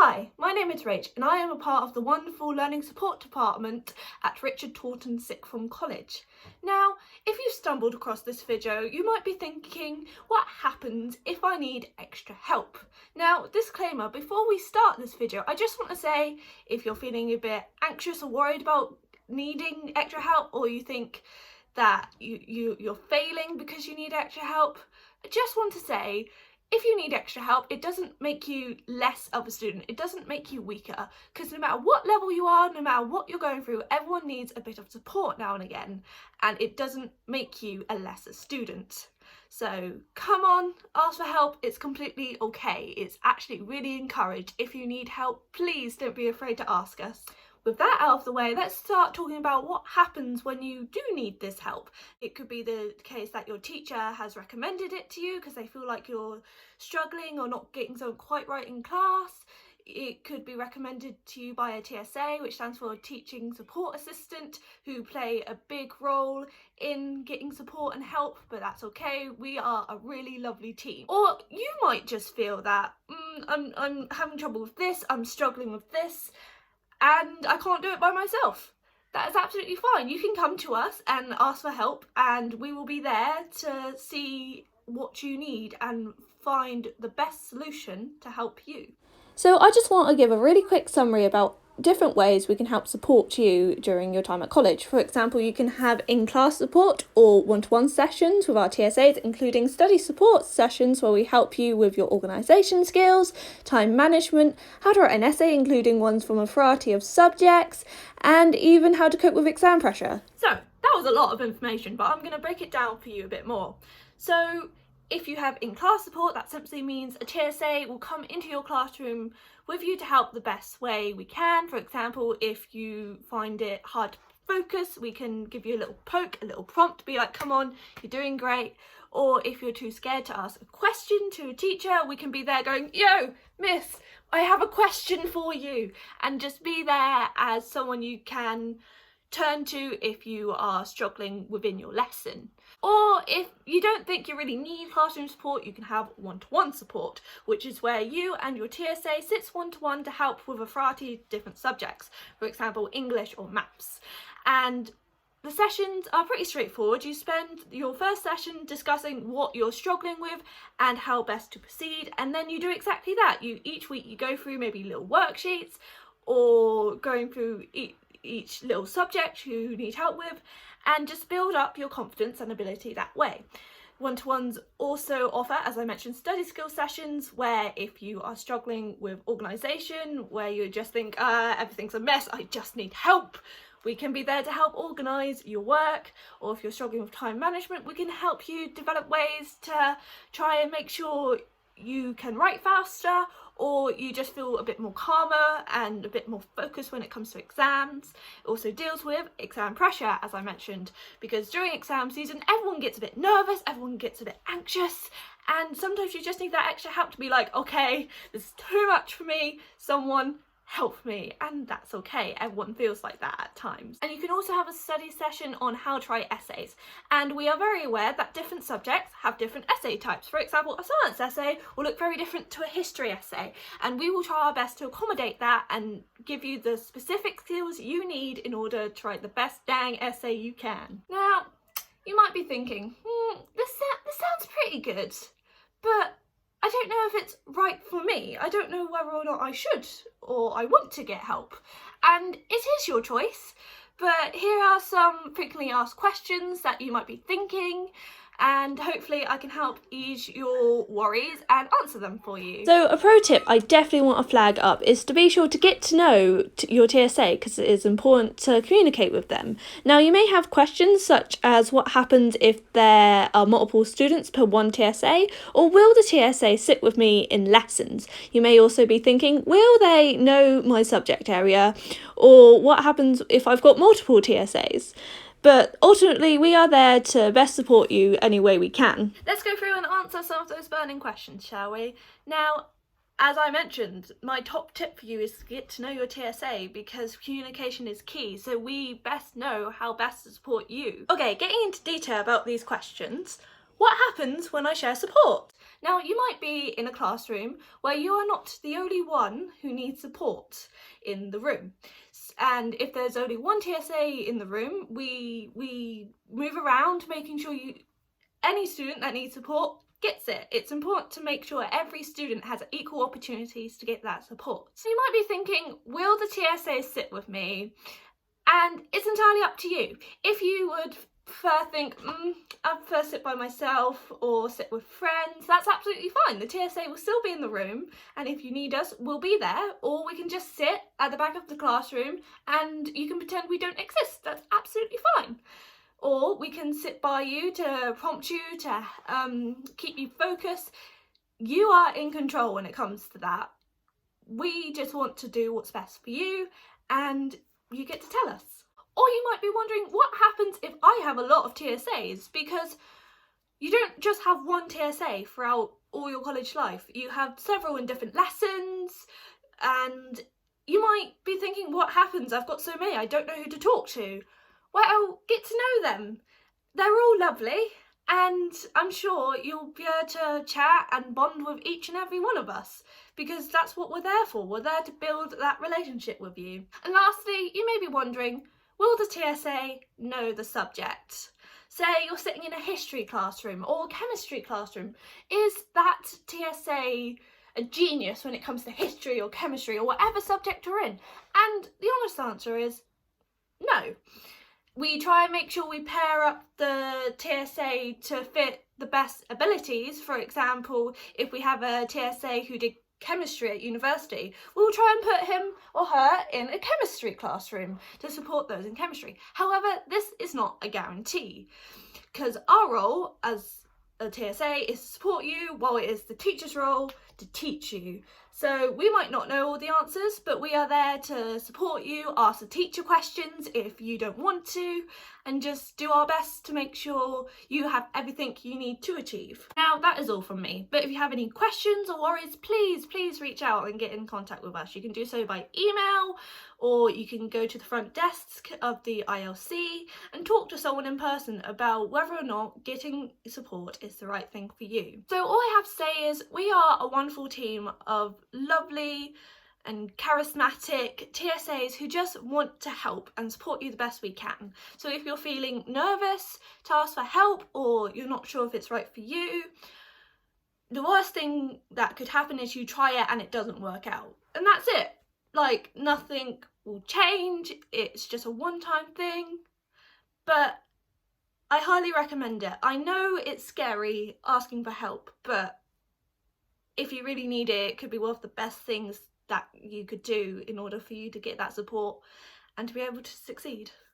Hi, my name is Rach and I am a part of the wonderful Learning Support Department at Richard Taunton Sixth Form College. Now, if you stumbled across this video, you might be thinking, what happens if I need extra help? Now, disclaimer, before we start this video, I just want to say, if you're feeling a bit anxious or worried about needing extra help, or you think that you're failing because you need extra help, I just want to say, if you need extra help, it doesn't make you less of a student, it doesn't make you weaker, because no matter what level you are, no matter what you're going through, everyone needs a bit of support now and again, and it doesn't make you a lesser student. So come on, ask for help, it's completely okay, it's actually really encouraged. If you need help, please don't be afraid to ask us. With that out of the way, let's start talking about what happens when you do need this help. It could be the case that your teacher has recommended it to you because they feel like you're struggling or not getting something quite right in class. It could be recommended to you by a TSA, which stands for Teaching Support Assistant, who play a big role in getting support and help, but that's okay, we are a really lovely team. Or you might just feel that, I'm having trouble with this, I'm struggling with this, and I can't do it by myself. That is absolutely fine. You can come to us and ask for help, and we will be there to see what you need and find the best solution to help you. So I just want to give a really quick summary about different ways we can help support you during your time at college. For example, you can have in-class support or one-to-one sessions with our TSAs, including study support sessions where we help you with your organisation skills, time management, how to write an essay, including ones from a variety of subjects, and even how to cope with exam pressure. So that was a lot of information, but I'm going to break it down for you a bit more. So if you have in-class support, that simply means a TSA will come into your classroom with you to help the best way we can. For example, if you find it hard to focus, we can give you a little poke, a little prompt, be like, come on, you're doing great. Or if you're too scared to ask a question to a teacher, we can be there going, yo, miss, I have a question for you. And just be there as someone you can turn to if you are struggling within your lesson. Or if you don't think you really need classroom support, you can have one-to-one support, which is where you and your TSA sits one-to-one to help with a variety of different subjects, for example, English or maths. And the sessions are pretty straightforward. You spend your first session discussing what you're struggling with and how best to proceed, and then you do exactly that. Each week you go through maybe little worksheets or going through each little subject you need help with, and just build up your confidence and ability that way. One-to-ones also offer, as I mentioned, study skill sessions where if you are struggling with organisation, where you just think everything's a mess, I just need help, we can be there to help organise your work. Or if you're struggling with time management, we can help you develop ways to try and make sure you can write faster, or you just feel a bit more calmer and a bit more focused when it comes to exams. It also deals with exam pressure, as I mentioned, because during exam season everyone gets a bit nervous, everyone gets a bit anxious, and sometimes you just need that extra help to be like, okay, this is too much for me, someone help me. And that's okay, everyone feels like that at times. And you can also have a study session on how to write essays, and we are very aware that different subjects have different essay types. For example, a science essay will look very different to a history essay, and we will try our best to accommodate that and give you the specific skills you need in order to write the best dang essay you can. Now, you might be thinking, this sounds pretty good, but I don't know if it's right for me. I don't know whether or not I should or I want to get help. And it is your choice, but here are some frequently asked questions that you might be thinking, and hopefully I can help ease your worries and answer them for you. So a pro tip I definitely want to flag up is to be sure to get to know your TSA, because it is important to communicate with them. Now, you may have questions such as what happens if there are multiple students per one TSA, or will the TSA sit with me in lessons? You may also be thinking, will they know my subject area, or what happens if I've got multiple TSAs? But ultimately, we are there to best support you any way we can. Let's go through and answer some of those burning questions, shall we? Now, as I mentioned, my top tip for you is to get to know your TSA, because communication is key, so we best know how best to support you. Okay, getting into detail about these questions. What happens when I share support? Now, you might be in a classroom where you are not the only one who needs support in the room. And if there's only one TSA in the room, we move around making sure any student that needs support gets it. It's important to make sure every student has equal opportunities to get that support. So you might be thinking, will the TSA sit with me? And it's entirely up to you. If you would think, I'd prefer sit by myself or sit with friends, that's absolutely fine. The TSA will still be in the room, and if you need us, we'll be there, or we can just sit at the back of the classroom and you can pretend we don't exist. That's absolutely fine. Or we can sit by you to prompt you, to keep you focused. You are in control when it comes to that. We just want to do what's best for you, and you get to tell us. Or you might be wondering, what happens if I have a lot of TSAs? Because you don't just have one TSA throughout all your college life. You have several in different lessons, and you might be thinking, what happens? I've got so many, I don't know who to talk to. Well, get to know them. They're all lovely, and I'm sure you'll be able to chat and bond with each and every one of us, because that's what we're there for. We're there to build that relationship with you. And lastly, you may be wondering, will the TSA know the subject? Say you're sitting in a history classroom or a chemistry classroom. Is that TSA a genius when it comes to history or chemistry or whatever subject you're in? And the honest answer is no. We try and make sure we pair up the TSA to fit the best abilities. For example, if we have a TSA who did chemistry at university, we'll try and put him or her in a chemistry classroom to support those in chemistry. However, this is not a guarantee, because our role as a TSA is to support you, while it is the teacher's role to teach you. So we might not know all the answers, but we are there to support you, ask the teacher questions if you don't want to, and just do our best to make sure you have everything you need to achieve. Now, that is all from me, but if you have any questions or worries, please reach out and get in contact with us. You can do so by email, or you can go to the front desk of the ILC and talk to someone in person about whether or not getting support is the right thing for you. So all I have to say is we are a wonderful team of lovely and charismatic TSAs who just want to help and support you the best we can. So if you're feeling nervous to ask for help, or you're not sure if it's right for you, the worst thing that could happen is you try it and it doesn't work out. And that's it. Like, nothing will change. It's just a one-time thing. But I highly recommend it. I know it's scary asking for help, but if you really need it, it could be one of the best things that you could do in order for you to get that support and to be able to succeed.